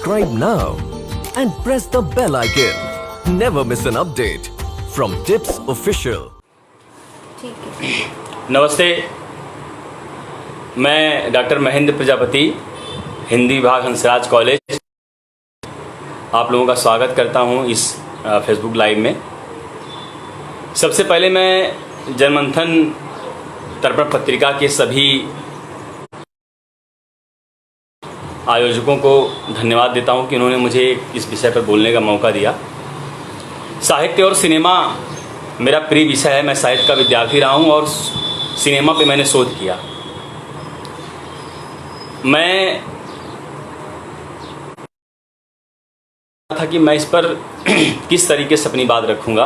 Subscribe now and press the bell icon. Never miss an update from Tips Official. नमस्ते, मैं doctor Mahendra Prajapati, Hindi विभाग Hansraj college, आप लोगों का स्वागत करता हूं इस फेसबुक लाइव में। सबसे पहले मैं जनमंथन दर्पण पत्रिका के सभी आयोजकों को धन्यवाद देता हूं कि उन्होंने मुझे इस विषय पर बोलने का मौका दिया। साहित्य और सिनेमा मेरा प्रिय विषय है। मैं साहित्य का विद्यार्थी रहा हूं और सिनेमा पे मैंने शोध किया। मैं था कि मैं इस पर किस तरीके से अपनी बात रखूंगा,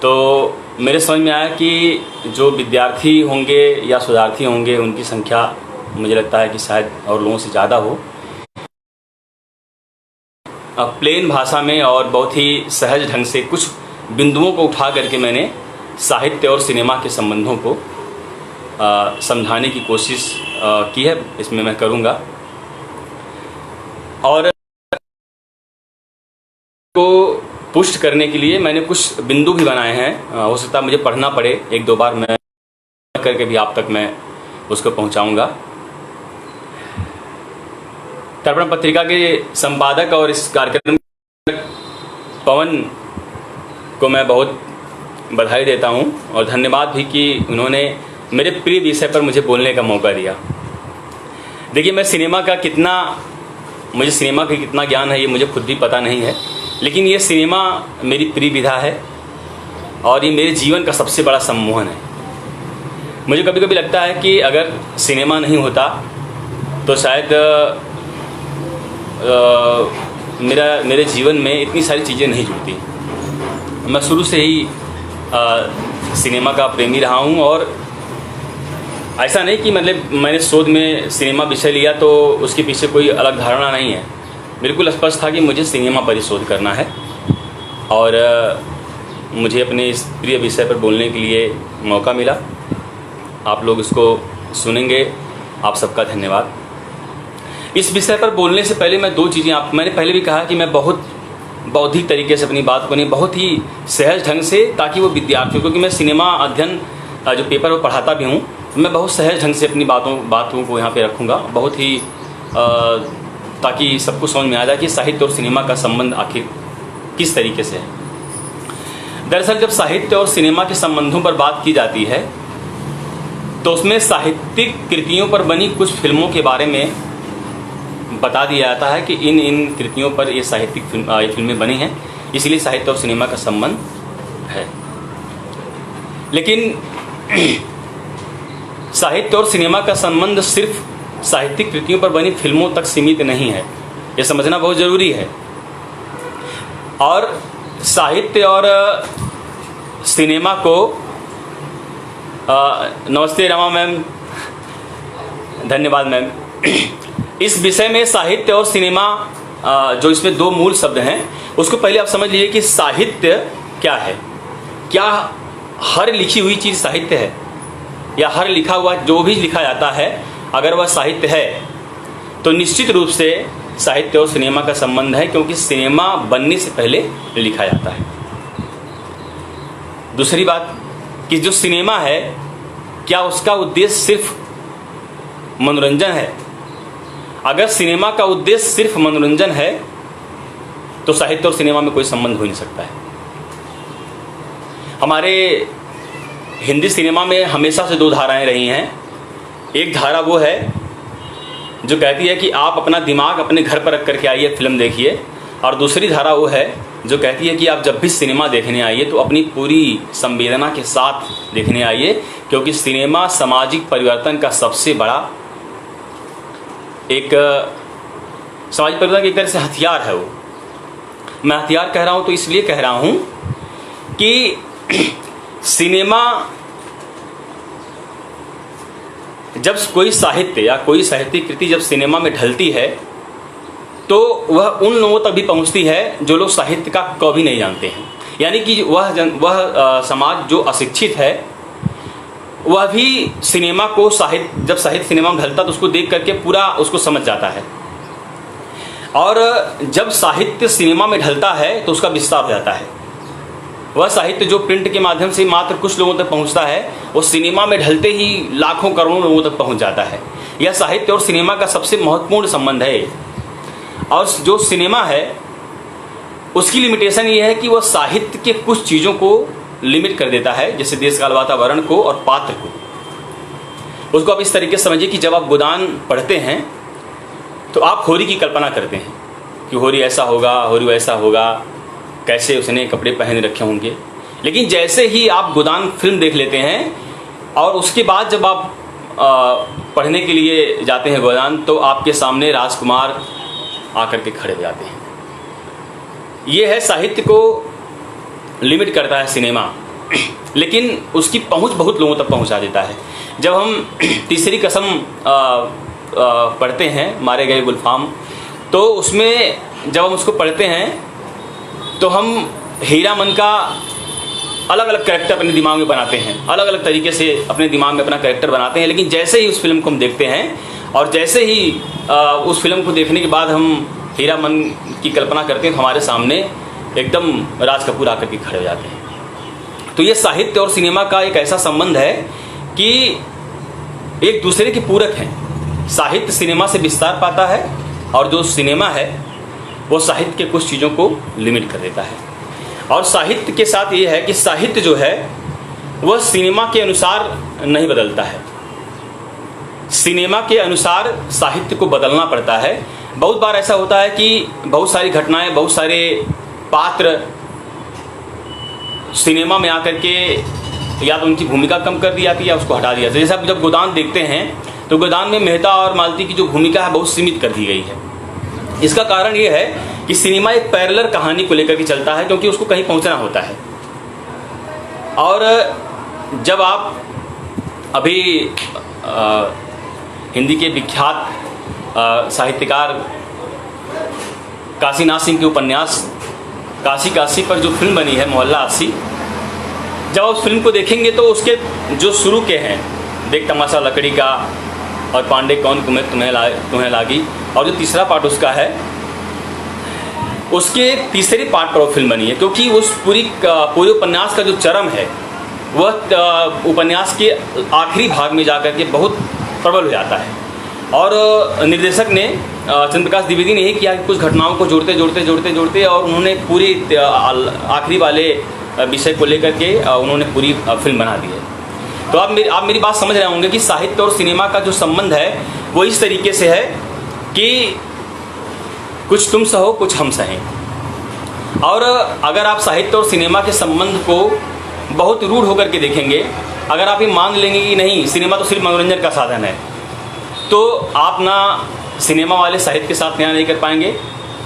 तो मेरे समझ में आया कि जो विद्यार्थी होंगे या शोधार्थी होंगे उनकी संख्या मुझे लगता है कि शायद और लोगों से ज़्यादा हो। प्लेन भाषा में और बहुत ही सहज ढंग से कुछ बिंदुओं को उठा करके मैंने साहित्य और सिनेमा के संबंधों को समझाने की कोशिश की है। इसमें मैं करूँगा और को पुष्ट करने के लिए मैंने कुछ बिंदु भी बनाए हैं। हो सकता है मुझे पढ़ना पड़े एक दो बार, मैं करके भी आप तक मैं उसको पहुंचाऊंगा। दर्पण पत्रिका के संपादक और इस कार्यक्रम पवन को मैं बहुत बधाई देता हूं और धन्यवाद भी कि उन्होंने मेरे प्रिय विषय पर मुझे बोलने का मौका दिया। देखिए, मुझे सिनेमा का कितना ज्ञान है ये मुझे खुद भी पता नहीं है, लेकिन ये सिनेमा मेरी प्रिय विधा है और ये मेरे जीवन का सबसे बड़ा सम्मोहन है। मुझे कभी कभी लगता है कि अगर सिनेमा नहीं होता तो शायद मेरे जीवन में इतनी सारी चीज़ें नहीं जुड़ती। मैं शुरू से ही सिनेमा का प्रेमी रहा हूँ और ऐसा नहीं कि मतलब मैंने शोध में सिनेमा विषय लिया तो उसके पीछे कोई अलग धारणा नहीं है। बिल्कुल स्पष्ट था कि मुझे सिनेमा पर ही शोध करना है और मुझे अपने इस प्रिय विषय पर बोलने के लिए मौका मिला। आप लोग इसको सुनेंगे, आप सबका धन्यवाद। इस विषय पर बोलने से पहले मैं दो चीज़ें मैंने पहले भी कहा कि मैं बहुत बौद्धिक तरीके से अपनी बात को नहीं, बहुत ही सहज ढंग से, ताकि वो विद्यार्थियों, क्योंकि मैं सिनेमा अध्ययन जो पेपर वो पढ़ाता भी हूँ, मैं बहुत सहज ढंग से अपनी बातों को यहाँ पे रखूँगा, बहुत ही ताकि सबको समझ में आ जाए कि साहित्य और सिनेमा का संबंध आखिर किस तरीके से है। दरअसल जब साहित्य और सिनेमा के संबंधों पर बात की जाती है तो उसमें साहित्यिक कृतियों पर बनी कुछ फिल्मों के बारे में बता दिया जाता है कि इन कृतियों पर ये साहित्यिक फिल्में बनी हैं, इसलिए साहित्य और सिनेमा का संबंध है। लेकिन साहित्य और सिनेमा का संबंध सिर्फ साहित्यिक कृतियों पर बनी फिल्मों तक सीमित नहीं है, ये समझना बहुत ज़रूरी है। और साहित्य और सिनेमा को नमस्ते रमा मैम, धन्यवाद मैम। इस विषय में साहित्य और सिनेमा जो इसमें दो मूल शब्द हैं, उसको पहले आप समझ लीजिए कि साहित्य क्या है। क्या हर लिखी हुई चीज़ साहित्य है, या हर लिखा हुआ जो भी लिखा जाता है अगर वह साहित्य है तो निश्चित रूप से साहित्य और सिनेमा का संबंध है, क्योंकि सिनेमा बनने से पहले लिखा जाता है। दूसरी बात कि जो सिनेमा है, क्या उसका उद्देश्य सिर्फ मनोरंजन है? अगर सिनेमा का उद्देश्य सिर्फ मनोरंजन है तो साहित्य और सिनेमा में कोई संबंध हो नहीं सकता है। हमारे हिंदी सिनेमा में हमेशा से दो धाराएं रही हैं। एक धारा वो है जो कहती है कि आप अपना दिमाग अपने घर पर रख करके आइए, फिल्म देखिए, और दूसरी धारा वो है जो कहती है कि आप जब भी सिनेमा देखने आइए तो अपनी पूरी संवेदना के साथ देखने आइए, क्योंकि सिनेमा सामाजिक परिवर्तन का सबसे बड़ा एक सामाजिक परिवर्तन की एक तरह से हथियार है। वो मैं हथियार कह रहा हूँ तो इसलिए कह रहा हूँ कि सिनेमा जब कोई साहित्य या कोई साहित्यिक कृति जब सिनेमा में ढलती है तो वह उन लोगों तक भी पहुँचती है जो लोग साहित्य का कभी नहीं जानते हैं। यानी कि वह समाज जो अशिक्षित है वह भी सिनेमा को जब साहित्य सिनेमा में ढलता तो उसको देख करके पूरा उसको समझ जाता है। और जब साहित्य सिनेमा में ढलता है तो उसका विस्तार हो जाता है। वह साहित्य जो प्रिंट के माध्यम से मात्र कुछ लोगों तक पहुंचता है, वो सिनेमा में ढलते ही लाखों करोड़ों लोगों तक पहुंच जाता है। यह साहित्य और सिनेमा का सबसे महत्वपूर्ण संबंध है। और जो सिनेमा है उसकी लिमिटेशन ये है कि वह साहित्य के कुछ चीज़ों को लिमिट कर देता है, जैसे देश काल वातावरण को और पात्र को। उसको आप इस तरीके से समझिए कि जब आप गोदान पढ़ते हैं तो आप होरी की कल्पना करते हैं कि होरी ऐसा होगा, होरी वैसा होगा, कैसे उसने कपड़े पहन रखे होंगे। लेकिन जैसे ही आप गोदान फिल्म देख लेते हैं और उसके बाद जब आप पढ़ने के लिए जाते हैं गोदान, तो आपके सामने राजकुमार आकर के खड़े हो जाते हैं। ये है साहित्य को लिमिट करता है सिनेमा, लेकिन उसकी पहुंच बहुत लोगों तक पहुंचा देता है। जब हम तीसरी कसम पढ़ते हैं, मारे गए गुलफाम, तो उसमें जब हम उसको पढ़ते हैं तो हम हीरामन का अलग अलग कैरेक्टर अपने दिमाग में बनाते हैं, अलग अलग तरीके से अपने दिमाग में अपना कैरेक्टर बनाते हैं। लेकिन जैसे ही उस फिल्म को हम देखते हैं और जैसे ही उस फिल्म को देखने के बाद हम हीरामन की कल्पना करते हैं तो हमारे सामने एकदम राज कपूर आकर के खड़े हो जाते हैं। तो ये साहित्य और सिनेमा का एक ऐसा संबंध है कि एक दूसरे के पूरक हैं। साहित्य सिनेमा से विस्तार पाता है और जो सिनेमा है वो साहित्य के कुछ चीज़ों को लिमिट कर देता है। और साहित्य के साथ ये है कि साहित्य जो है वह सिनेमा के अनुसार नहीं बदलता है, सिनेमा के अनुसार साहित्य को बदलना पड़ता है। बहुत बार ऐसा होता है कि बहुत सारी घटनाएं, बहुत सारे पात्र सिनेमा में आकर के या तो उनकी भूमिका कम कर दी जाती है या उसको हटा दिया जाता है। जैसे आप जब गोदान देखते हैं तो गोदान में मेहता और मालती की जो भूमिका है बहुत सीमित कर दी गई है। इसका कारण ये है कि सिनेमा एक पैरेलल कहानी को लेकर के चलता है, क्योंकि उसको कहीं पहुंचना होता है। और जब आप अभी हिंदी के विख्यात साहित्यकार काशीनाथ सिंह के उपन्यास काशी काशी पर जो फिल्म बनी है मोहल्ला 80, जब आप उस फिल्म को देखेंगे तो उसके जो शुरू के हैं, देख तमाशा लकड़ी का और पांडे कौन तुम्हें लागी, और जो तीसरा पार्ट उसका है, उसके तीसरे पार्ट पर वो फिल्म बनी है। क्योंकि उस पूरे उपन्यास का जो चरम है वह उपन्यास के आखिरी भाग में जाकर के बहुत प्रबल हो जाता है। और निर्देशक ने चंद्रप्रकाश द्विवेदी ने यही किया कि कुछ घटनाओं को जोड़ते और उन्होंने पूरी आखिरी वाले विषय को लेकर के उन्होंने पूरी फिल्म बना दी है। तो आप मेरी बात समझ रहे होंगे कि साहित्य और सिनेमा का जो संबंध है वो इस तरीके से है कि कुछ तुम सहो कुछ हम सहें। और अगर आप साहित्य और सिनेमा के संबंध को बहुत रूढ़ होकर के देखेंगे, अगर आप ये मान लेंगे कि नहीं सिनेमा तो सिर्फ मनोरंजन का साधन है, तो आप ना सिनेमा वाले साहित्य के साथ न्याय नहीं कर पाएंगे,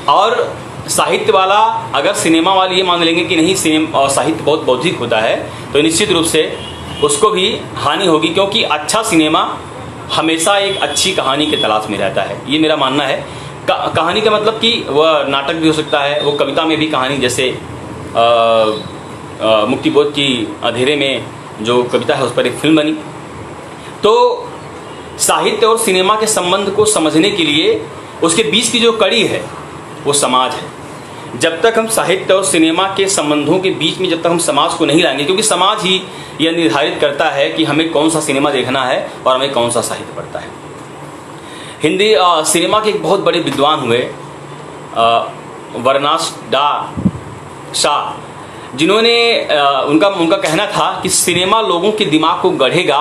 और साहित्य वाला अगर सिनेमा वाले ये मान लेंगे कि नहीं साहित्य बहुत बौद्धिक होता है, तो निश्चित रूप से उसको भी हानि होगी। क्योंकि अच्छा सिनेमा हमेशा एक अच्छी कहानी के तलाश में रहता है, ये मेरा मानना है। कहानी का मतलब कि वह नाटक भी हो सकता है, वो कविता में भी कहानी, जैसे मुक्तिबोध की अंधेरे में जो कविता है उस पर एक फिल्म बनी। तो साहित्य और सिनेमा के संबंध को समझने के लिए उसके बीच की जो कड़ी है वो समाज है। जब तक हम साहित्य और सिनेमा के संबंधों के बीच में जब तक हम समाज को नहीं लाएंगे, क्योंकि समाज ही यह निर्धारित करता है कि हमें कौन सा सिनेमा देखना है और हमें कौन सा साहित्य पढ़ता है। हिंदी सिनेमा के एक बहुत बड़े विद्वान हुए वर्नास डा शाह, जिन्होंने उनका कहना था कि सिनेमा लोगों के दिमाग को गढ़ेगा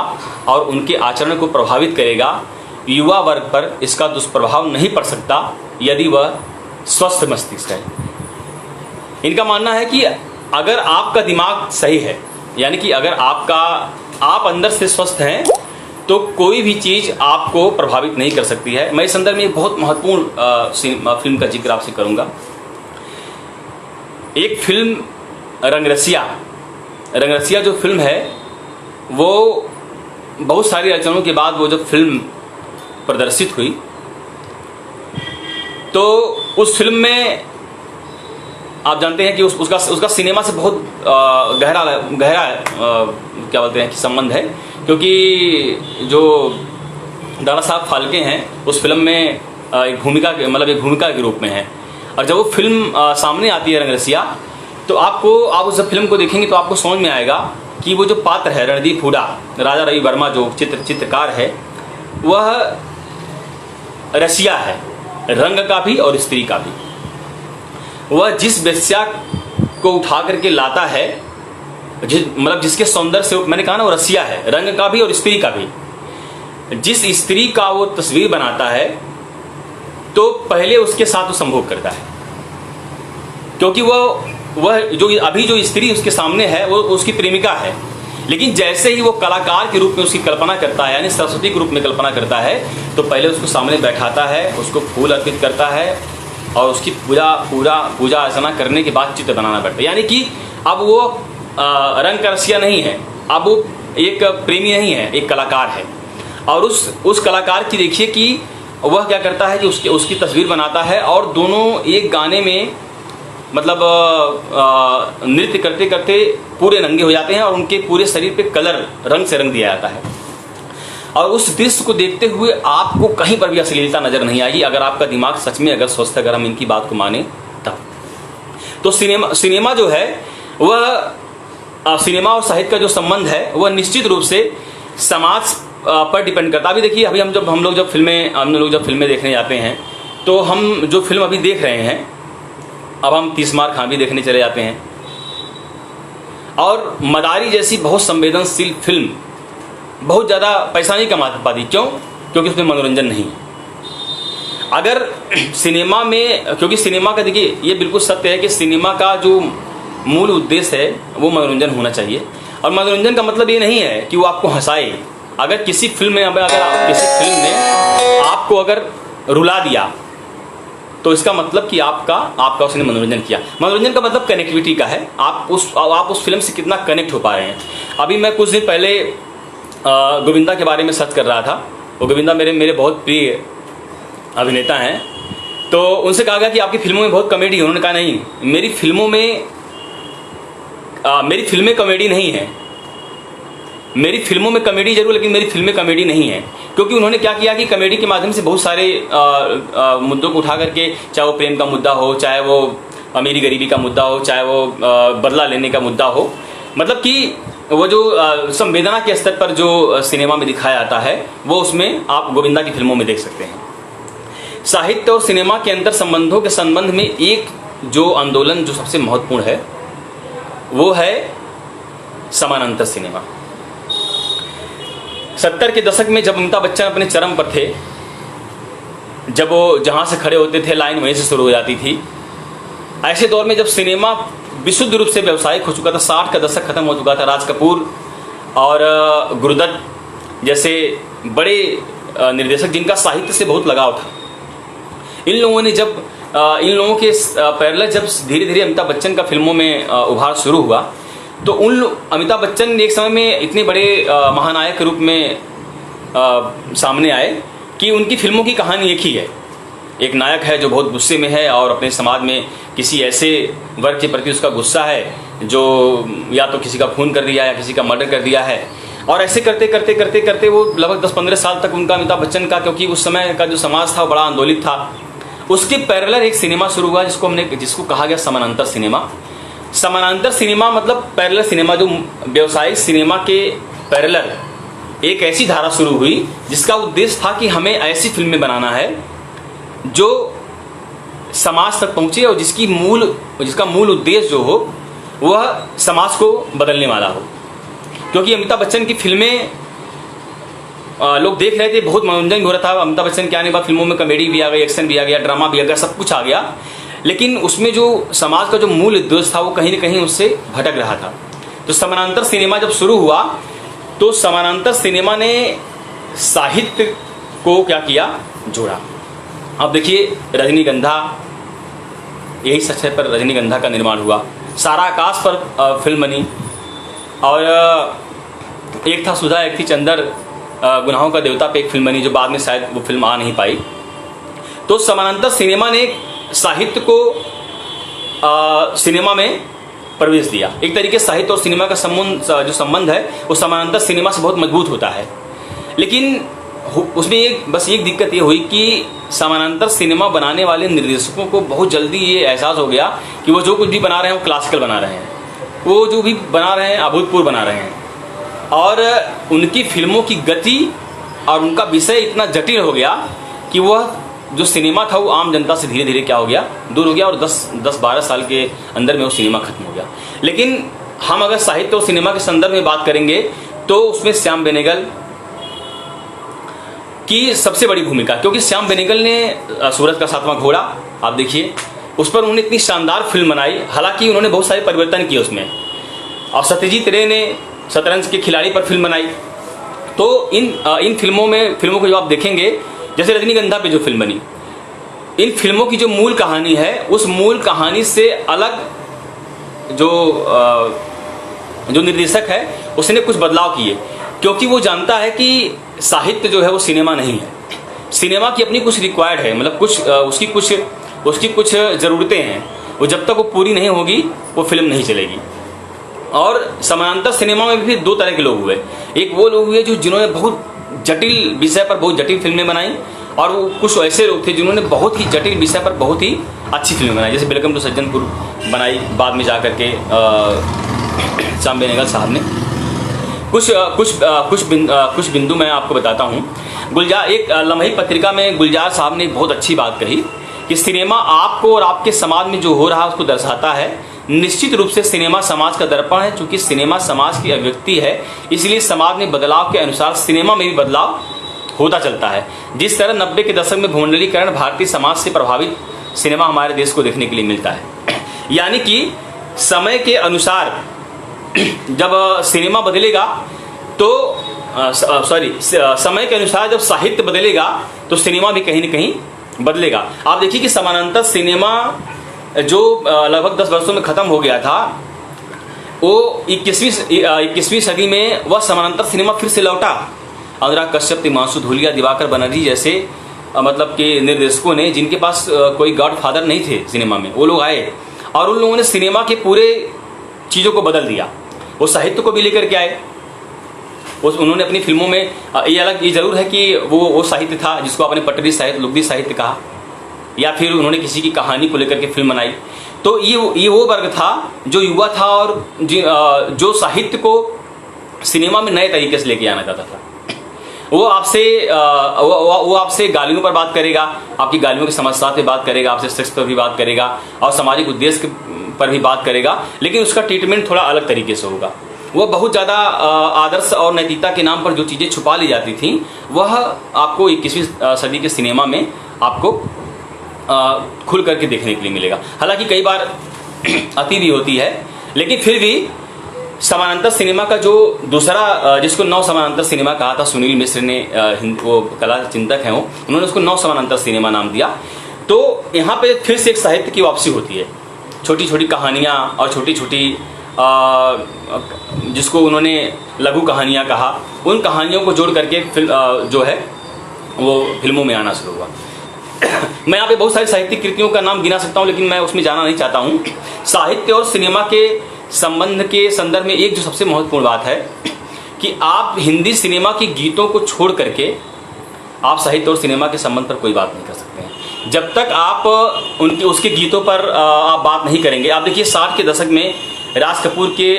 और उनके आचरण को प्रभावित करेगा। युवा वर्ग पर इसका दुष्प्रभाव नहीं पड़ सकता यदि वह स्वस्थ मस्तिष्क है। इनका मानना है कि अगर आपका दिमाग सही है, यानी कि अगर आप अंदर से स्वस्थ हैं, तो कोई भी चीज़ आपको प्रभावित नहीं कर सकती है। मैं इस संदर्भ में एक बहुत महत्वपूर्ण फिल्म का जिक्र आपसे करूंगा। एक फिल्म रंगरसिया जो फिल्म है, वो बहुत सारी अड़चनों के बाद वो जब फिल्म प्रदर्शित हुई, तो उस फिल्म में आप जानते हैं कि उसका सिनेमा से बहुत गहरा क्या बोलते हैं कि संबंध है। क्योंकि जो दादा साहब फाल्के हैं उस फिल्म में एक भूमिका एक भूमिका के रूप में है। और जब वो फिल्म सामने आती है रंगरसिया, तो आप उस फिल्म को देखेंगे तो आपको समझ में आएगा कि वो जो पात्र है रणदीप हुडा, राजा रवि वर्मा जो चित्रकार है, वह रसिया है, रंग का भी और स्त्री का भी। वह जिस वेश्या को उठा करके लाता है, जिसके सौंदर्य से, मैंने कहा ना, वो रसिया है, रंग का भी और स्त्री का भी। जिस स्त्री का वो तस्वीर बनाता है तो पहले उसके साथ वो संभोग करता है, क्योंकि वह जो स्त्री उसके सामने है वो उसकी प्रेमिका है। लेकिन जैसे ही वो कलाकार के रूप में उसकी कल्पना करता है, यानी सरस्वती के रूप में कल्पना करता है, तो पहले उसको सामने बैठाता है, उसको फूल अर्पित करता है और उसकी पूजा अर्चना करने के बाद चित्र बनाना पड़ता है। यानी कि अब वो रंग का रसिया नहीं है, अब वो एक प्रेमी नहीं है, एक कलाकार है। और उस कलाकार की देखिए कि वह क्या करता है कि उसकी तस्वीर बनाता है और दोनों एक गाने में नृत्य करते करते पूरे नंगे हो जाते हैं और उनके पूरे शरीर पे रंग से रंग दिया जाता है। और उस दृश्य को देखते हुए आपको कहीं पर भी अश्लीलता नजर नहीं आएगी, अगर आपका दिमाग सच में अगर स्वस्थ है, अगर हम इनकी बात को माने तब। तो सिनेमा जो है वह सिनेमा और साहित्य का जो संबंध है वह निश्चित रूप से समाज पर डिपेंड करता है। अभी देखिए, अभी हम लोग जब फिल्में देखने जाते हैं, तो हम जो फिल्म अभी देख रहे हैं, अब हम 30 मार खां भी देखने चले जाते हैं, और मदारी जैसी बहुत संवेदनशील फिल्म बहुत ज़्यादा पैसा नहीं कमा पाती। क्यों? क्योंकि उसमें मनोरंजन नहीं है। अगर सिनेमा में, क्योंकि सिनेमा का, देखिए ये बिल्कुल सत्य है कि सिनेमा का जो मूल उद्देश्य है वो मनोरंजन होना चाहिए। और मनोरंजन का मतलब ये नहीं है कि वो आपको हंसाए। अगर किसी फिल्म ने आपको अगर रुला दिया, तो इसका मतलब कि आपका उसने मनोरंजन किया। मनोरंजन का मतलब कनेक्टिविटी का है, आप उस फिल्म से कितना कनेक्ट हो पा रहे हैं। अभी मैं कुछ दिन पहले गोविंदा के बारे में सर्च कर रहा था। वो गोविंदा मेरे बहुत प्रिय अभिनेता हैं। तो उनसे कहा गया कि आपकी फिल्मों में बहुत कॉमेडी है। उन्होंने कहा नहीं, मेरी फिल्में कॉमेडी नहीं है। मेरी फिल्मों में कॉमेडी जरूर, लेकिन मेरी फिल्में कॉमेडी नहीं है। क्योंकि उन्होंने क्या किया कि कॉमेडी के माध्यम से बहुत सारे मुद्दों को उठा करके, चाहे वो प्रेम का मुद्दा हो, चाहे वो अमीरी गरीबी का मुद्दा हो, चाहे वो बदला लेने का मुद्दा हो, मतलब कि वो जो संवेदना के स्तर पर जो सिनेमा में दिखाया जाता है, वो उसमें आप गोविंदा की फिल्मों में देख सकते हैं। साहित्य और सिनेमा के अंतर संबंधों के संबंध में एक जो आंदोलन जो सबसे महत्वपूर्ण है, वो है समानांतर सिनेमा। 70 के दशक में जब अमिताभ बच्चन अपने चरम पर थे, जब वो जहाँ से खड़े होते थे लाइन वहीं से शुरू हो जाती थी, ऐसे दौर में जब सिनेमा विशुद्ध रूप से व्यावसायिक हो चुका था, 60 का दशक खत्म हो चुका था, राज कपूर और गुरुदत्त जैसे बड़े निर्देशक जिनका साहित्य से बहुत लगाव था, इन लोगों के पैरेलल जब धीरे धीरे अमिताभ बच्चन का फिल्मों में उभार शुरू हुआ, तो अमिताभ बच्चन एक समय में इतने बड़े महानायक के रूप में सामने आए कि उनकी फिल्मों की कहानी एक ही है। एक नायक है जो बहुत गुस्से में है और अपने समाज में किसी ऐसे वर्ग के प्रति उसका गुस्सा है जो या तो किसी का खून कर दिया या किसी का मर्डर कर दिया है। और ऐसे करते करते करते करते वो लगभग 10-15 साल तक उनका, अमिताभ बच्चन का, क्योंकि उस समय का जो समाज था बड़ा आंदोलित था, उसके पैरेलल एक सिनेमा शुरू हुआ जिसको कहा गया समानांतर सिनेमा। समानांतर सिनेमा मतलब पैरेलल सिनेमा, जो व्यवसायिक सिनेमा के पैरेलल एक ऐसी धारा शुरू हुई जिसका उद्देश्य था कि हमें ऐसी फिल्में बनाना है जो समाज तक पहुंचे और जिसका मूल उद्देश्य जो हो वह समाज को बदलने वाला हो। क्योंकि अमिताभ बच्चन की फिल्में लोग देख रहे थे, बहुत मनोरंजन हो रहा था। अमिताभ बच्चन के आने के बाद फिल्मों में कॉमेडी भी आ गई, एक्शन भी आ गया, ड्रामा भी आ गया, सब कुछ आ गया, लेकिन उसमें जो समाज का जो मूल उद्देश्य था वो कहीं न कहीं उससे भटक रहा था। तो समानांतर सिनेमा जब शुरू हुआ तो समानांतर सिनेमा ने साहित्य को क्या किया, जोड़ा। अब देखिए रजनीगंधा, यही सच है, पर रजनीगंधा का निर्माण हुआ, सारा आकाश पर फिल्म बनी, और एक था सुधा एक थी चंदर, गुनाहों का देवता पे एक फिल्म बनी जो बाद में शायद वो फिल्म आ नहीं पाई। तो समानांतर सिनेमा ने साहित्य को सिनेमा में प्रवेश दिया। एक तरीके से साहित्य और सिनेमा का जो संबंध है वो समानांतर सिनेमा से बहुत मजबूत होता है। लेकिन उसमें बस एक दिक्कत ये हुई कि समानांतर सिनेमा बनाने वाले निर्देशकों को बहुत जल्दी ये एहसास हो गया कि वो जो कुछ भी बना रहे हैं वो क्लासिकल बना रहे हैं, वो जो भी बना रहे हैं अभूतपूर्व बना रहे हैं, और उनकी फिल्मों की गति और उनका विषय इतना जटिल हो गया कि वह जो सिनेमा था वो आम जनता से धीरे धीरे क्या हो गया, दूर हो गया, और 10-12 साल के अंदर में वो सिनेमा खत्म हो गया। लेकिन हम अगर साहित्य और सिनेमा के संदर्भ में बात करेंगे तो उसमें श्याम बेनेगल की सबसे बड़ी भूमिका, क्योंकि श्याम बेनेगल ने सूरज का सातवां घोड़ा, आप देखिए उस पर उन्होंने इतनी शानदार फिल्म बनाई, हालांकि उन्होंने बहुत सारे परिवर्तन किए उसमें, और सत्यजीत रे ने शतरंज के खिलाड़ी पर फिल्म बनाई। तो इन फिल्मों को जो आप देखेंगे, जैसे रजनीगंधा पे जो फिल्म बनी, इन फिल्मों की जो मूल कहानी है उस मूल कहानी से अलग जो निर्देशक है उसने कुछ बदलाव किए, क्योंकि वो जानता है कि साहित्य जो है वो सिनेमा नहीं है, सिनेमा की अपनी कुछ रिक्वायर्ड है, मतलब उसकी कुछ ज़रूरतें हैं, वो जब तक वो पूरी नहीं होगी वो फिल्म नहीं चलेगी। और समानांतर सिनेमा में भी 2 तरह के लोग हुए, एक वो लोग हुए जिन्होंने बहुत जटिल विषय पर बहुत जटिल फिल्में बनाई, और वो कुछ ऐसे लोग थे जिन्होंने बहुत ही जटिल विषय पर बहुत ही अच्छी फिल्में बनाई, जैसे वेलकम टू सज्जनपुर बनाई बाद में जाकर के श्याम बेनेगल साहब ने। कुछ बिंदु मैं आपको बताता हूँ। गुलजार, एक लम्ही पत्रिका में गुलजार साहब ने बहुत अच्छी बात कही कि सिनेमा आपको और आपके समाज में जो हो रहा है उसको दर्शाता है। निश्चित रूप से सिनेमा समाज का दर्पण है, चूंकि सिनेमा समाज की अभिव्यक्ति है, इसलिए समाज में बदलाव के अनुसार सिनेमा में भी बदलाव होता चलता है। जिस तरह 90 के दशक में भूमंडलीकरण भारतीय समाज से प्रभावित सिनेमा हमारे देश को देखने के लिए मिलता है, यानी कि समय के अनुसार जब सिनेमा बदलेगा तो समय के अनुसार जब साहित्य बदलेगा तो सिनेमा भी कहीं न कहीं बदलेगा। आप देखिए कि समानांतर सिनेमा जो लगभग 10 वर्षों में ख़त्म हो गया था, वो 21वीं सदी में वह समानांतर सिनेमा फिर से लौटा। अनुराग कश्यप, तिग्मांशु धूलिया, दिवाकर बनर्जी जैसे मतलब के निर्देशकों ने, जिनके पास कोई गॉडफादर नहीं थे सिनेमा में, वो लोग आए और उन लोगों ने सिनेमा के पूरे चीज़ों को बदल दिया। वो साहित्य को भी लेकर के आए, उन्होंने अपनी फिल्मों में ये जरूर है कि वो साहित्य था जिसको आपने पटरी साहित्य, लुगदी साहित्य कहा, या फिर उन्होंने किसी की कहानी को लेकर के फिल्म बनाई। तो ये वो वर्ग था जो युवा था और जो साहित्य को सिनेमा में नए तरीके से लेके आना चाहता था। वो आपसे गालियों पर बात करेगा, आपकी गालियों की समस्या पे बात करेगा, आपसे सेक्स पर भी बात करेगा और सामाजिक उद्देश्य पर भी बात करेगा, लेकिन उसका ट्रीटमेंट थोड़ा अलग तरीके से होगा। वह बहुत ज़्यादा आदर्श और नैतिकता के नाम पर जो चीज़ें छुपा ली जाती थी वह आपको 21वीं सदी के सिनेमा में आपको खुल करके देखने के लिए मिलेगा। हालांकि कई बार अति भी होती है, लेकिन फिर भी समानांतर सिनेमा का जो दूसरा, जिसको नव समानांतर सिनेमा कहा था सुनील मिश्र ने, वो कला चिंतक हैं, उन्होंने उसको नव समानांतर सिनेमा नाम दिया। तो यहाँ पे फिर से एक साहित्य की वापसी होती है, छोटी छोटी कहानियाँ और छोटी छोटी जिसको उन्होंने लघु कहानियाँ कहा, उन कहानियों को जोड़ करके जो है वो फिल्मों में आना शुरू हुआ। मैं यहाँ पे बहुत सारी साहित्यिक कृतियों का नाम गिना सकता हूँ, लेकिन मैं उसमें जाना नहीं चाहता हूँ। साहित्य और सिनेमा के संबंध के संदर्भ में एक जो सबसे महत्वपूर्ण बात है कि आप हिंदी सिनेमा के गीतों को छोड़ करके आप साहित्य और सिनेमा के संबंध पर कोई बात नहीं कर सकते हैं जब तक आप उसके गीतों पर आप बात नहीं करेंगे। आप देखिए 60 के दशक में राज कपूर के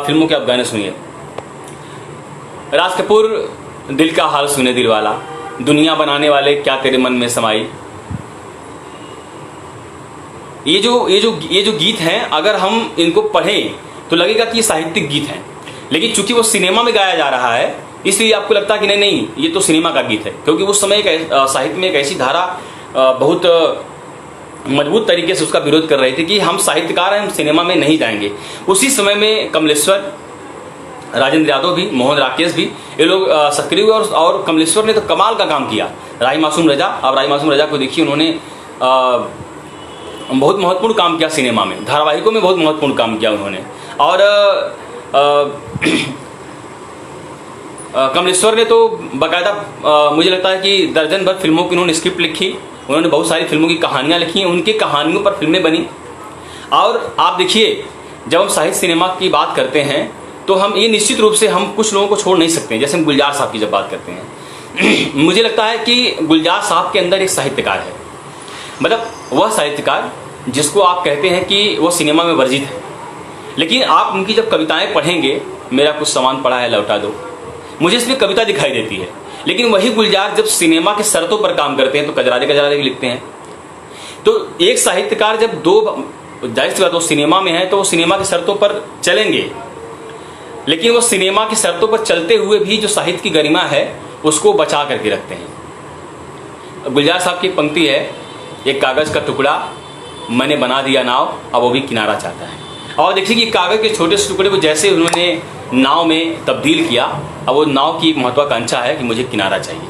फिल्मों के आप गाने सुनिए। राज कपूर, दिल का हाल सुने दिल वाला, दुनिया बनाने वाले क्या तेरे मन में समाई, ये जो गीत हैं, अगर हम इनको पढ़ें तो लगेगा कि ये साहित्यिक गीत हैं, लेकिन चूंकि वो सिनेमा में गाया जा रहा है इसलिए आपको लगता है कि नहीं ये तो सिनेमा का गीत है, क्योंकि उस समय साहित्य में एक ऐसी धारा बहुत मजबूत तरीके से उसका विरोध कर रहे थे कि हम साहित्यकार हैं, हम सिनेमा में नहीं जाएंगे। उसी समय में कमलेश्वर, राजेंद्र यादव भी, मोहन राकेश भी, ये लोग सक्रिय हुए और कमलेश्वर ने तो कमाल का काम किया। राही मासूम रजा, अब राही मासूम रजा को देखिए, उन्होंने बहुत महत्वपूर्ण काम किया सिनेमा में, धारावाहिकों में बहुत महत्वपूर्ण काम किया उन्होंने। और कमलेश्वर ने तो बाकायदा मुझे लगता है कि दर्जन भर फिल्मों की उन्होंने स्क्रिप्ट लिखी, उन्होंने बहुत सारी फिल्मों की कहानियाँ लिखी, उनकी कहानियों पर फिल्में बनी। और आप देखिए जब हम साहित्य सिनेमा की बात करते हैं तो हम ये निश्चित रूप से हम कुछ लोगों को छोड़ नहीं सकते हैं। जैसे हम गुलजार साहब की जब बात करते हैं, मुझे लगता है कि गुलजार साहब के अंदर एक साहित्यकार है, मतलब वह साहित्यकार जिसको आप कहते हैं कि वो सिनेमा में वर्जित है, लेकिन आप उनकी जब कविताएं पढ़ेंगे, मेरा कुछ सामान पड़ा है लौटा दो, मुझे इसमें कविता दिखाई देती है। लेकिन वही गुलजार जब सिनेमा के शर्तों पर काम करते हैं तो कजरादे कजरादे भी लिखते हैं। तो एक साहित्यकार जब जाहिर सी बात वो सिनेमा में है तो वो सिनेमा की शर्तों पर चलेंगे, लेकिन वो सिनेमा की शर्तों पर चलते हुए भी जो साहित्य की गरिमा है उसको बचा करके रखते हैं। गुलजार साहब की पंक्ति है, एक कागज का टुकड़ा मैंने बना दिया नाव, अब वो भी किनारा चाहता है। और देखिए कि कागज के छोटे से टुकड़े को जैसे उन्होंने नाव में तब्दील किया, अब वो नाव की एक महत्वाकांक्षा है कि मुझे किनारा चाहिए।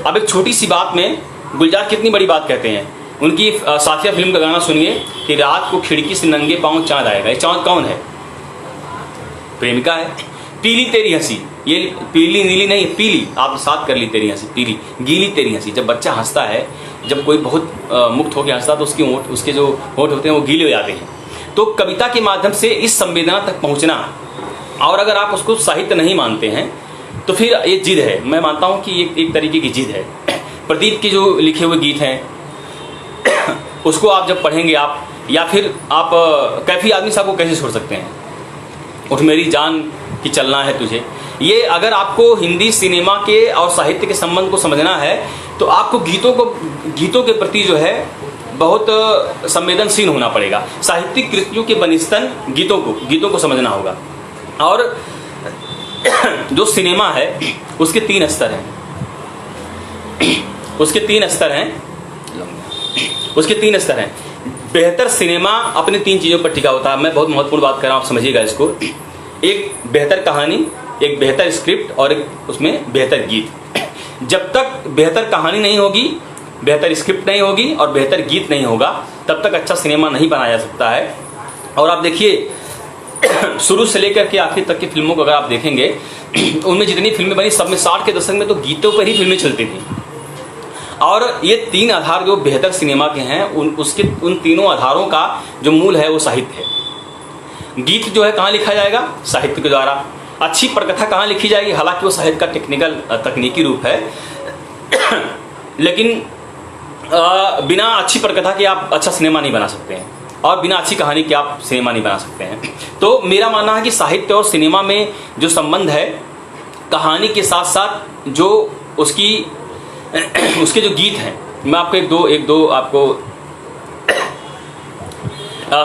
अब एक छोटी सी बात में गुलजार कितनी बड़ी बात कहते हैं। उनकी साथिया फिल्म का गाना सुनिए कि रात को खिड़की से नंगे पांव चांद आएगा। ये चांद कौन है? प्रेमिका है। पीली तेरी हंसी, ये पीली नीली नहीं, पीली, आप साथ कर ली तेरी हंसी, पीली गीली तेरी हंसी। जब बच्चा हंसता है, जब कोई बहुत मुक्त होकर हंसता तो उसके जो होंठ होते हैं वो गीले हो जाते हैं। तो कविता के माध्यम से इस संवेदना तक पहुंचना, और अगर आप उसको साहित्य नहीं मानते हैं तो फिर ये जिद है। मैं मानता हूं कि एक तरीके की जिद है। प्रदीप के जो लिखे हुए गीत हैं उसको आप जब पढ़ेंगे आप, या फिर आप कैफी आदमी साहब को कैसे छोड़ सकते हैं, उठ मेरी जान कि चलना है तुझे। ये अगर आपको हिंदी सिनेमा के और साहित्य के संबंध को समझना है तो आपको गीतों के प्रति जो है बहुत संवेदनशील होना पड़ेगा। साहित्यिक कृतियों के बनिस्तर गीतों को समझना होगा। और जो सिनेमा है उसके तीन स्तर हैं, उसके तीन स्तर हैं। बेहतर सिनेमा अपने तीन चीज़ों पर टिका होता है। मैं बहुत महत्वपूर्ण बात कर रहा हूँ, आप समझिएगा इसको। एक बेहतर कहानी, एक बेहतर स्क्रिप्ट और एक उसमें बेहतर गीत। जब तक बेहतर कहानी नहीं होगी, बेहतर स्क्रिप्ट नहीं होगी और बेहतर गीत नहीं होगा, तब तक अच्छा सिनेमा नहीं बनाया जा सकता है। और आप देखिए शुरू से लेकर के आखिर तक की फिल्मों को अगर आप देखेंगे, उनमें जितनी फिल्में बनी सब में 60 के दशक में तो गीतों पर ही फिल्में चलती थी। और ये तीन आधार जो बेहतर सिनेमा के हैं, उन तीनों आधारों का जो मूल है वो साहित्य है। गीत जो है कहाँ लिखा जाएगा? साहित्य के द्वारा। अच्छी पटकथा कहाँ लिखी जाएगी? हालांकि वो साहित्य का तकनीकी रूप है, लेकिन बिना अच्छी पटकथा के आप अच्छा सिनेमा नहीं बना सकते हैं, और बिना अच्छी कहानी के आप सिनेमा नहीं बना सकते हैं। तो मेरा मानना है कि साहित्य और सिनेमा में जो संबंध है, कहानी के साथ साथ जो उसके जो गीत हैं, मैं आपको एक दो आपको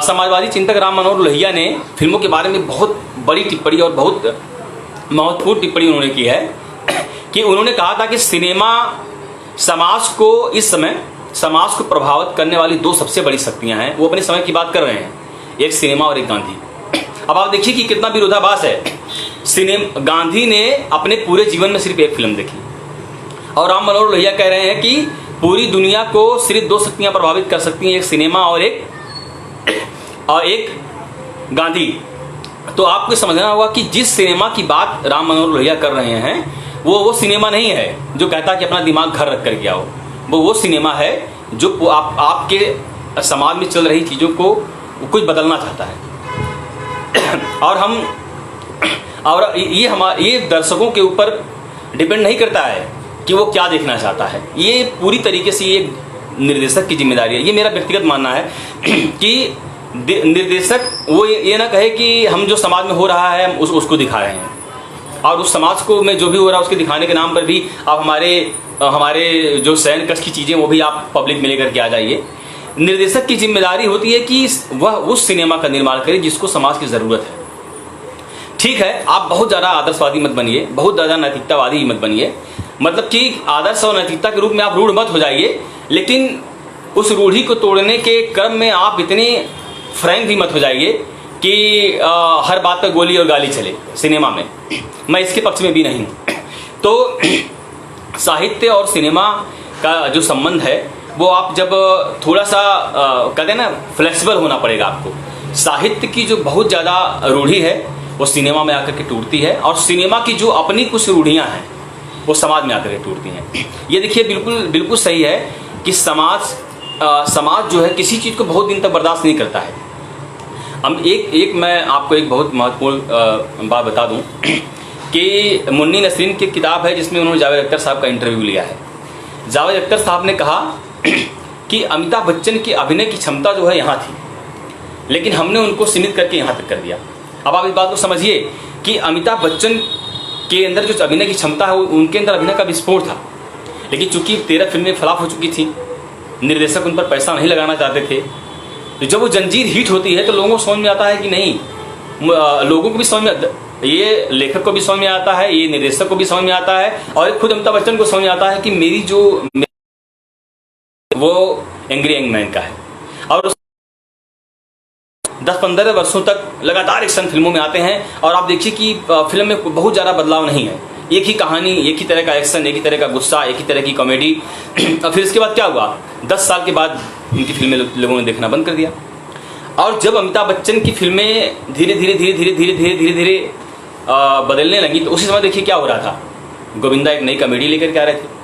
समाजवादी चिंतक राम मनोहर लोहिया ने फिल्मों के बारे में बहुत बड़ी टिप्पणी और बहुत महत्वपूर्ण टिप्पणी उन्होंने की है कि उन्होंने कहा था कि सिनेमा इस समय समाज को प्रभावित करने वाली दो सबसे बड़ी शक्तियां हैं। वो अपने समय की बात कर रहे हैं, एक सिनेमा और एक गांधी। अब आप देखिए कि कितना विरोधाभास है। गांधी ने अपने पूरे जीवन में सिर्फ एक फिल्म देखी, और राम मनोहर लोहिया कह रहे हैं कि पूरी दुनिया को सिर्फ दो शक्तियां प्रभावित कर सकती हैं, एक सिनेमा और एक गांधी। तो आपको समझना होगा कि जिस सिनेमा की बात राम मनोहर लोहिया कर रहे हैं वो सिनेमा नहीं है जो कहता है कि अपना दिमाग घर रख कर आओ। वो सिनेमा है जो आपके समाज में चल रही चीज़ों को कुछ बदलना चाहता है। और ये दर्शकों के ऊपर डिपेंड नहीं करता है कि वो क्या देखना चाहता है। ये पूरी तरीके से ये निर्देशक की जिम्मेदारी है। ये मेरा व्यक्तिगत मानना है कि निर्देशक वो ये ना कहे कि हम जो समाज में हो रहा है हम उसको दिखा रहे हैं, और उस समाज को में जो भी हो रहा है उसके दिखाने के नाम पर भी आप हमारे जो सैन कश की चीज़ें वो भी आप पब्लिक में लेकर के आ जाइए। निर्देशक की जिम्मेदारी होती है कि वह उस सिनेमा का निर्माण करे जिसको समाज की ज़रूरत है। ठीक है, आप बहुत ज़्यादा आदर्शवादी मत बनिए, बहुत ज़्यादा नैतिकतावादी मत बनिए, मतलब कि आदर्श और नैतिकता के रूप में आप रूढ़ मत हो जाइए, लेकिन उस रूढ़ी को तोड़ने के क्रम में आप इतने फ्रैंक भी मत हो जाइए कि हर बात पर गोली और गाली चले सिनेमा में। मैं इसके पक्ष में भी नहीं हूँ। तो साहित्य और सिनेमा का जो संबंध है वो आप जब थोड़ा सा कहते हैं ना, फ्लेक्सिबल होना पड़ेगा आपको। साहित्य की जो बहुत ज़्यादा रूढ़ी है वो सिनेमा में आकर के टूटती है, और सिनेमा की जो अपनी कुछ रूढ़ियाँ हैं वो समाज में आकर के टूटती हैं। ये देखिए बिल्कुल सही है कि समाज जो है किसी चीज़ को बहुत दिन तक बर्दाश्त नहीं करता है। हम मैं आपको एक बहुत महत्वपूर्ण बात बता दूं कि मुन्नी नसरीन की किताब है जिसमें उन्होंने जावेद अख्तर साहब का इंटरव्यू लिया है। जावेद अख्तर साहब ने कहा कि अमिताभ बच्चन की अभिनय की क्षमता जो है यहाँ थी, लेकिन हमने उनको सीमित करके यहाँ तक कर दिया। अब आप इस बात को समझिए कि अमिताभ बच्चन के अंदर जो अभिनय की क्षमता है, उनके अंदर अभिनय का विस्फोट था, लेकिन चूंकि 13 फिल्में फ्लॉप हो चुकी थी, निर्देशक उन पर पैसा नहीं लगाना चाहते थे, तो जब वो जंजीर हिट होती है तो लोगों को समझ में आता है कि नहीं, लोगों को भी समझ में, ये लेखक को भी समझ में आता है, ये निर्देशक को भी समझ में आता है, और खुद अमिताभ बच्चन को समझ में आता है कि मेरी जो वो एंग्री यंग मैन का है। और 10-15 वर्षों तक लगातार एक्शन फिल्मों में आते हैं, और आप देखिए कि फिल्म में बहुत ज़्यादा बदलाव नहीं है, एक ही कहानी, एक ही तरह का एक्शन, एक ही तरह का गुस्सा, एक ही तरह की कॉमेडी। और फिर इसके बाद क्या हुआ, 10 साल के बाद इनकी फिल्में लोगों ने देखना बंद कर दिया। और जब अमिताभ बच्चन की फिल्में धीरे धीरे बदलने लगी, तो उसी समय देखिए क्या हो रहा था, गोविंदा एक नई कॉमेडी लेकर के आ रहे थे,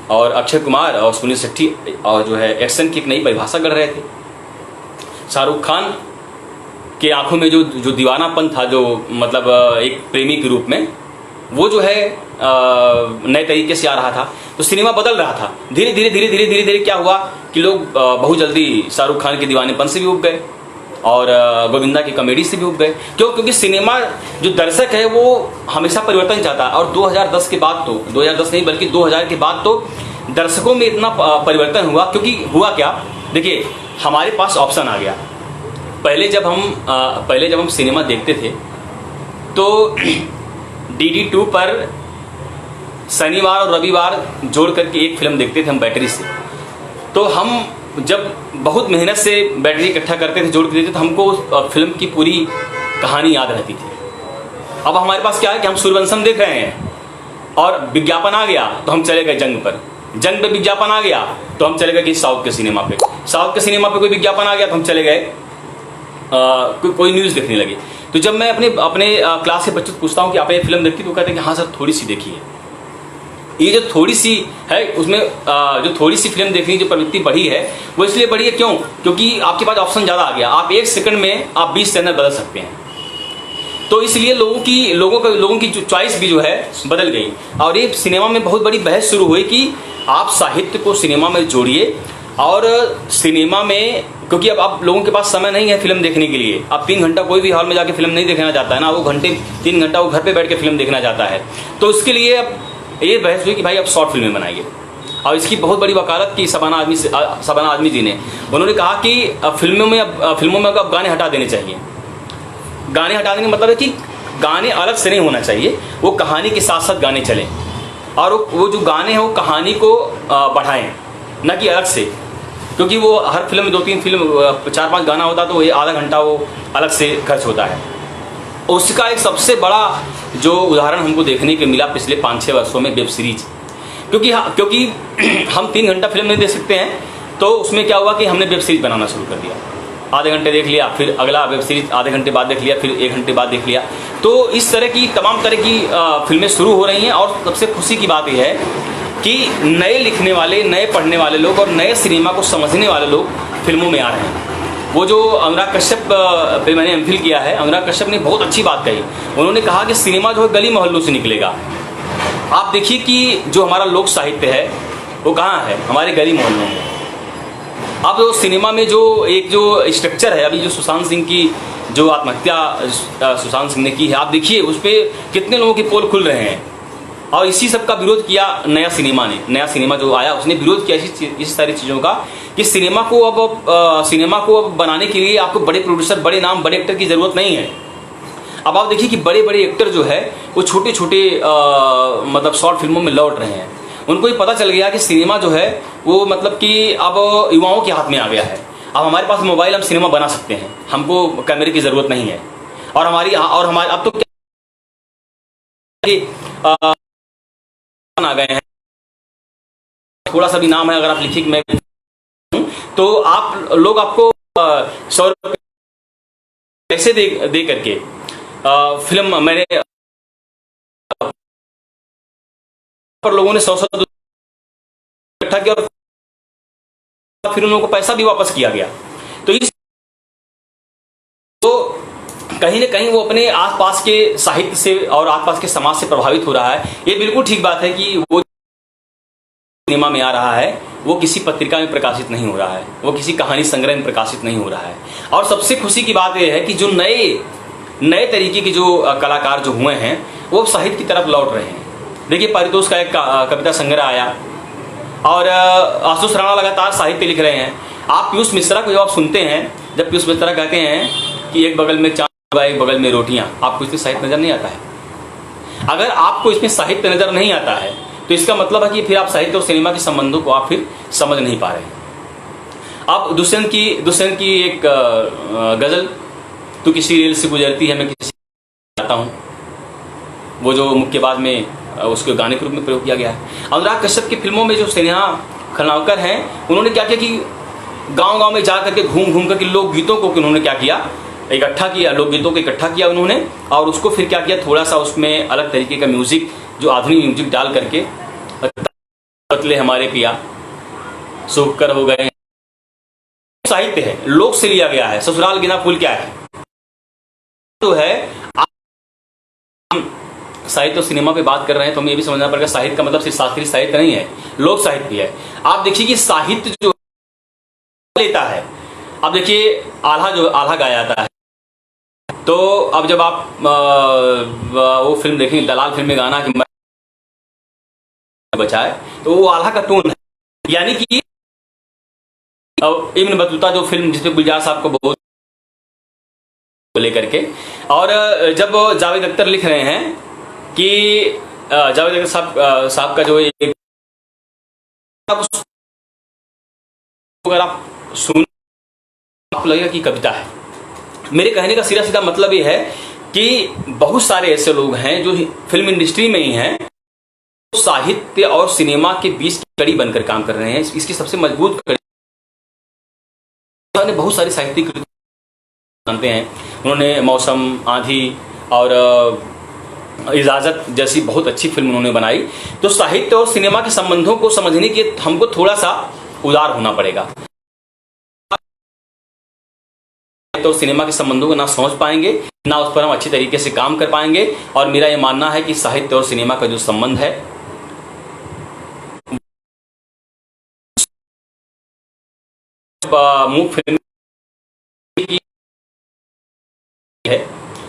और अक्षय कुमार और सुनील शेट्टी और जो है एक्शन की एक नई परिभाषा गढ़ रहे थे। शाहरुख खान के आंखों में जो दीवानापन था, जो मतलब एक प्रेमी के रूप में, वो जो है नए तरीके से आ रहा था। तो सिनेमा बदल रहा था धीरे धीरे। क्या हुआ कि लोग बहुत जल्दी शाहरुख खान के दीवानेपन से भी उब गए, और गोविंदा की कॉमेडी से भी उब गए। क्योंकि सिनेमा जो दर्शक है वो हमेशा परिवर्तन चाहता है, और 2010 के बाद तो, 2010 नहीं बल्कि 2000 के बाद तो दर्शकों में इतना परिवर्तन हुआ। क्योंकि हुआ क्या, देखिए हमारे पास ऑप्शन आ गया। पहले जब हम सिनेमा देखते थे तो DD2 पर शनिवार और रविवार जोड़ करके एक फिल्म देखते थे हम बैटरी से। तो हम जब बहुत मेहनत से बैटरी इकट्ठा करते थे, जोड़ के देते, तो हमको फिल्म की पूरी कहानी याद रहती थी। अब हमारे पास क्या है कि हम सूर्यवंशम देख रहे हैं और विज्ञापन आ गया तो हम चले गए जंग पर, जंग पे विज्ञापन आ गया तो हम चले गए कि साउथ के सिनेमा पे, साउथ के सिनेमा पे कोई विज्ञापन आ गया तो हम चले गए कोई न्यूज़ देखने लगे। तो जब मैं अपने क्लास के बच्चों से पूछता हूँ कि आप ये फिल्म देखती, तो कहते हैं कि हाँ सर थोड़ी सी देखी है। ये जो थोड़ी सी है, उसमें जो थोड़ी सी फिल्म देखने की जो प्रवृत्ति बढ़ी है, वो इसलिए बढ़ी है क्योंकि आपके पास ऑप्शन ज़्यादा आ गया। आप 1 सेकंड में आप 20 चैनल बदल सकते हैं। तो इसलिए लोगों की जो चॉइस भी जो है बदल गई। और ये सिनेमा में बहुत बड़ी बहस शुरू हुई कि आप साहित्य को सिनेमा में जोड़िए, और सिनेमा में, क्योंकि अब आप लोगों के पास समय नहीं है फिल्म देखने के लिए। अब 3 घंटा कोई भी हॉल में जाके फिल्म नहीं देखना चाहता है ना, वो 3 घंटा वो घर पे बैठ के फिल्म देखना चाहता है। तो उसके लिए अब ये बहस हुई कि भाई अब शॉर्ट फिल्में बनाइए। और इसकी बहुत बड़ी वकालत की शबाना आजमी जी ने। उन्होंने कहा कि फिल्मों में अब गाने हटा देने चाहिए। गाने हटा देने का मतलब है कि गाने अलग से नहीं होना चाहिए, वो कहानी के साथ साथ गाने चलें, और वो जो गाने हैं वो कहानी को बढ़ाएं, न कि अलग से। क्योंकि वो हर फिल्म में 2-3 फिल्म 4-5 गाना होता तो ये आधा घंटा वो अलग से खर्च होता है। उसका एक सबसे बड़ा जो उदाहरण हमको देखने को मिला पिछले 5-6 वर्षों में, वेब सीरीज। क्योंकि हम 3 घंटा फिल्म नहीं देख सकते हैं, तो उसमें क्या हुआ कि हमने वेब सीरीज बनाना शुरू कर दिया। आधे घंटे देख लिया, फिर अगला वेब सीरीज आधे घंटे बाद देख लिया, फिर 1 घंटे बाद देख लिया। तो इस तरह की तमाम तरह की फिल्में शुरू हो रही हैं। और सबसे खुशी की बात यह है कि नए लिखने वाले, नए पढ़ने वाले लोग और नए सिनेमा को समझने वाले लोग फिल्मों में आ रहे हैं। वो जो अनुराग कश्यप पे मैंने एमफिल किया है, अनुराग कश्यप ने बहुत अच्छी बात कही। उन्होंने कहा कि सिनेमा जो है गली मोहल्लों से निकलेगा। आप देखिए कि जो हमारा लोक साहित्य है वो कहाँ है, हमारे गली मोहल्लों में। अब जो सिनेमा में जो एक जो स्ट्रक्चर है, अभी जो सुशांत सिंह की जो आत्महत्या सुशांत सिंह ने की है, आप देखिए उस पर कितने लोगों के पोल खुल रहे हैं। और इसी सब का विरोध किया नया सिनेमा जो आया, उसने विरोध किया इस सारी चीज़ों का कि सिनेमा को अब बनाने के लिए आपको बड़े प्रोड्यूसर, बड़े नाम, बड़े एक्टर की ज़रूरत नहीं है। अब आप देखिए कि बड़े बड़े एक्टर जो है वो छोटे छोटे मतलब शॉर्ट फिल्मों में लौट रहे हैं। उनको ये पता चल गया कि सिनेमा जो है वो मतलब कि अब युवाओं के हाथ में आ गया है। अब हमारे पास मोबाइल, हम सिनेमा बना सकते हैं, हमको कैमरे की ज़रूरत नहीं है। और हमारे अब तो क्या आ गए हैं, थोड़ा सा भी नाम है अगर आप लिखिए कि मैं तो आप लोग आपको 100 रुपये पैसे दे करके फिल्म मैंने पर लोगों ने 100 इकट्ठा किया और फिर उन लोगों को पैसा भी वापस किया गया। तो कहीं ना कहीं वो अपने आसपास के साहित्य से और आसपास के समाज से प्रभावित हो रहा है। ये बिल्कुल ठीक बात है कि वो सिनेमा में आ रहा है वो किसी पत्रिका में प्रकाशित नहीं हो रहा है, वो किसी कहानी संग्रह में प्रकाशित नहीं हो रहा है। और सबसे खुशी की बात यह है कि जो नए तरीके के जो कलाकार जो हुए हैं वो साहित्य की तरफ लौट रहे हैं। देखिए परितोष का एक कविता संग्रह आया और आशुतोष राणा लगातार साहित्य लिख रहे हैं। आप पीयूष मिश्रा को जब आप सुनते हैं, जब पीयूष मिश्रा कहते हैं कि एक बगल में चांद एक बगल में रोटियां, आपको इसमें साहित्य नजर नहीं आता है। अगर आपको इसमें साहित्य नजर नहीं आता है तो इसका मतलब है कि फिर आप साहित्य और सिनेमा के संबंधों को आप फिर समझ नहीं पा रहे हैं। आप दुष्यंत की एक गजल, तू किसी रेल से गुजरती है मैं किसी जाता हूँ, वो जो मुक्केबाज में उसके गाने के रूप में प्रयोग किया गया है। अनुराग कश्यप की फिल्मों में जो स्नेहा खलनावकर हैं, उन्होंने क्या किया कि गांव-गांव में जा करके घूम करके लोकगीतों को उन्होंने क्या किया, इकट्ठा किया, लोकगीतों को इकट्ठा किया उन्होंने और उसको फिर क्या किया, थोड़ा सा उसमें अलग तरीके का म्यूजिक, जो आधुनिक म्यूजिक डाल करके, पतले हमारे पिया सूख कर हो गए, साहित्य है, लोक से लिया गया है। ससुराल गिना फूल क्या है, तो है। साहित्य और सिनेमा पे बात कर रहे हैं तो हमें ये भी समझना पड़ेगा साहित्य का मतलब सिर्फ शास्त्रीय साहित्य नहीं है, लोक साहित्य भी है। आप देखिए कि साहित्य जो लेता है, अब देखिए आल्हा गाया जाता है, तो अब जब आप वो फिल्म देखेंगे दलाल फिल्म में गाना कि बचाए, तो वो आल्हा का टोन है। यानी कि इब्न बतूता जो फिल्म जिसपे गुलजार साहब को बहुत लेकर के, और जब जावेद अख्तर लिख रहे हैं कि जावेद अख्तर साहब का जो एक, अगर आप सुन आपको लगेगा कि कविता है। मेरे कहने का सीधा सीधा मतलब ये है कि बहुत सारे ऐसे लोग हैं जो फिल्म इंडस्ट्री में ही हैं, साहित्य और सिनेमा के बीच की कड़ी बनकर काम कर रहे हैं। इसकी सबसे मजबूत कड़ी, उन्होंने बहुत सारी साहित्यिक जानते हैं, उन्होंने मौसम, आंधी और इजाजत जैसी बहुत अच्छी फिल्म उन्होंने बनाई। तो साहित्य और सिनेमा के संबंधों को समझने के हमको थोड़ा सा उदार होना पड़ेगा। तो सिनेमा के संबंधों को ना समझ पाएंगे, ना उस पर हम अच्छी तरीके से काम कर पाएंगे। और मेरा ये मानना है कि साहित्य और सिनेमा का जो संबंध है फिल्म है,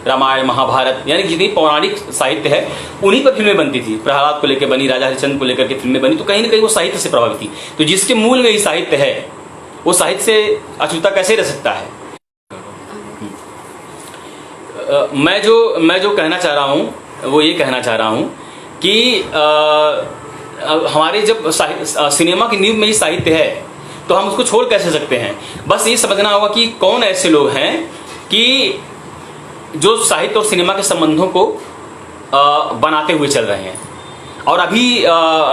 रामायण महाभारत यानी जितनी पौराणिक साहित्य है उन्हीं पर फिल्में बनती थी। प्रहलाद को लेकर बनी, राजा हरिश्चंद्र को लेकर के फिल्में बनी, तो कहीं ना कहीं वो साहित्य से प्रभावित थी। तो जिसके मूल में ही साहित्य है वो साहित्य से अछूता कैसे रह सकता है। मैं जो कहना चाह रहा हूँ वो ये कहना चाह रहा हूँ कि हमारे जब सिनेमा की नींव में ही साहित्य है तो हम उसको छोड़ कैसे सकते हैं। बस ये समझना होगा कि कौन ऐसे लोग हैं कि जो साहित्य और सिनेमा के संबंधों को बनाते हुए चल रहे हैं। और अभी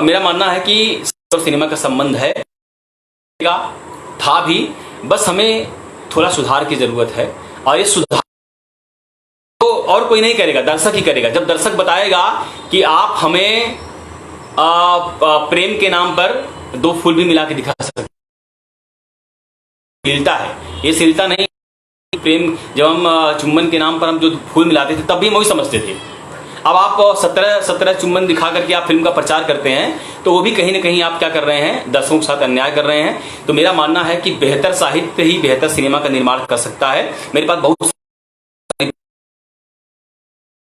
मेरा मानना है कि साहित्य और सिनेमा का संबंध है, था भी, बस हमें थोड़ा सुधार की जरूरत है। और ये सुधार तो और कोई नहीं करेगा, दर्शक ही करेगा। जब दर्शक बताएगा कि आप हमें प्रेम के नाम पर 2 फूल भी मिला के दिखा सकते, सिलता है, ये सिलता नहीं। प्रेम जब हम चुम्बन के नाम पर हम जो फूल मिलाते थे तब भी हम वही समझते थे। अब आप 17 चुम्बन दिखा करके आप फिल्म का प्रचार करते हैं तो वो भी कहीं ना कहीं आप क्या कर रहे हैं, दर्शकों के साथ अन्याय कर रहे हैं। तो मेरा मानना है कि बेहतर साहित्य ही बेहतर सिनेमा का निर्माण कर सकता है। मेरे पास बहुत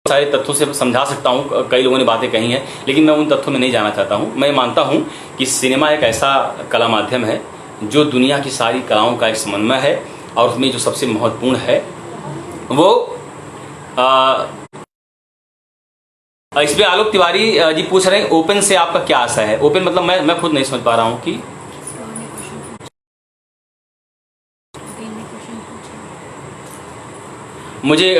सारे तथ्यों से समझा सकता हूँ, कई लोगों ने बातें कही हैं, लेकिन मैं उन तथ्यों में नहीं जाना चाहता हूँ। मैं मानता हूँ कि सिनेमा एक ऐसा कला माध्यम है जो दुनिया की सारी कलाओं का एक समन्वय है। और उसमें जो सबसे महत्वपूर्ण है वो इसमें आलोक तिवारी जी पूछ रहे हैं ओपन से आपका क्या आशा है। ओपन मतलब मैं खुद नहीं समझ पा रहा हूँ कि मुझे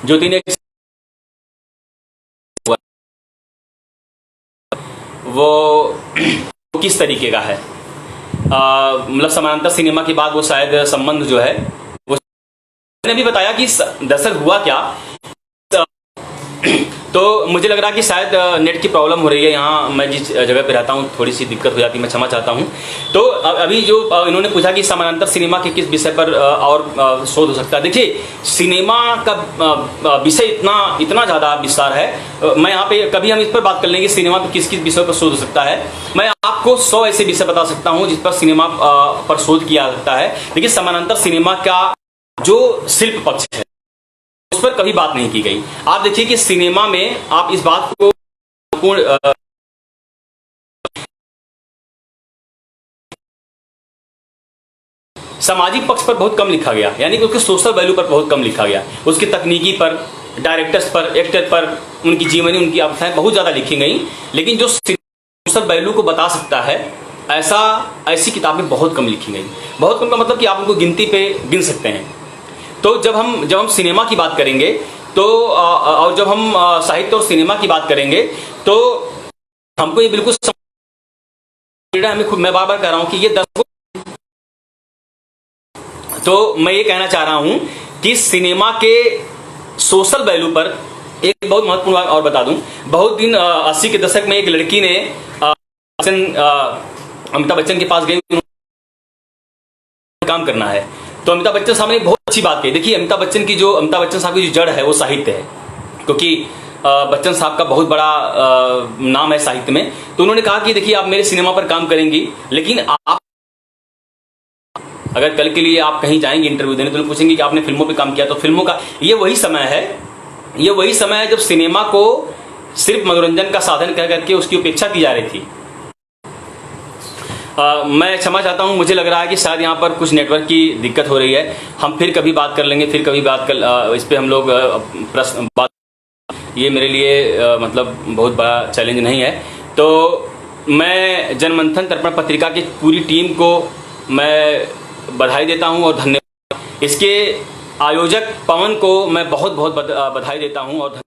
ज्योति ने वो किस तरीके का है, मतलब समानांतर सिनेमा के बाद वो शायद संबंध जो है वो, मैंने भी बताया कि दरअसल हुआ क्या, तो मुझे लग रहा है कि शायद नेट की प्रॉब्लम हो रही है यहाँ, मैं जिस जगह पे रहता हूँ थोड़ी सी दिक्कत हो जाती है, मैं क्षमा चाहता हूँ। तो अभी जो इन्होंने पूछा कि समानांतर सिनेमा के किस विषय पर और शोध हो सकता है। देखिए, सिनेमा का विषय इतना ज़्यादा विस्तार है। मैं यहाँ पे कभी हम इस पर बात कर लेंगे सिनेमा पर किस किस विषय पर शोध हो सकता है। मैं आपको 100 ऐसे विषय बता सकता हूँ जिस पर सिनेमा पर शोध किया जा सकता है। देखिए, समानांतर सिनेमा का जो शिल्प पक्ष है उस पर कभी बात नहीं की गई। आप देखिए कि सिनेमा में आप इस बात को सामाजिक पक्ष पर बहुत कम लिखा गया, यानी कि उसके सोशल वैल्यू पर बहुत कम लिखा गया। उसकी तकनीकी पर, डायरेक्टर्स पर, एक्टर पर, उनकी जीवनी, उनकी अवस्थाएं बहुत ज़्यादा लिखी गई। लेकिन जो सोशल वैल्यू को बता सकता है ऐसी किताबें बहुत कम लिखी गई। बहुत कम का मतलब कि आप उनको गिनती पे गिन सकते हैं। तो जब हम सिनेमा की बात करेंगे तो और जब हम साहित्य और सिनेमा की बात करेंगे तो हमको ये बिल्कुल हमें खुद, मैं बार बार कह रहा हूं कि ये 10। तो मैं ये कहना चाह रहा हूं कि सिनेमा के सोशल वैल्यू पर एक बहुत महत्वपूर्ण बात और बता दूं। बहुत दिन 80 के दशक में एक लड़की ने अमिताभ बच्चन के पास गई, काम करना है। तो अमिताभ बच्चन साहब ने बहुत अच्छी बात कही। देखिए, अमिताभ बच्चन साहब की जो जड़ है वो साहित्य है, क्योंकि बच्चन साहब का बहुत बड़ा नाम है साहित्य में। तो उन्होंने कहा कि देखिए, आप मेरे सिनेमा पर काम करेंगी, लेकिन आप अगर कल के लिए आप कहीं जाएंगे इंटरव्यू देने तो पूछेंगे कि आपने फिल्मों पे काम किया। तो फिल्मों का ये वही समय है जब सिनेमा को सिर्फ मनोरंजन का साधन कह करके उसकी उपेक्षा की जा रही थी। मैं क्षमा चाहता हूं, मुझे लग रहा है कि शायद यहाँ पर कुछ नेटवर्क की दिक्कत हो रही है। हम फिर कभी बात कर लेंगे, इस पे हम लोग बात, ये मेरे लिए मतलब बहुत बड़ा चैलेंज नहीं है। तो मैं जनमंथन दर्पण पत्रिका की पूरी टीम को मैं बधाई देता हूं और धन्यवाद। इसके आयोजक पवन को मैं बहुत बहुत बधाई देता हूं और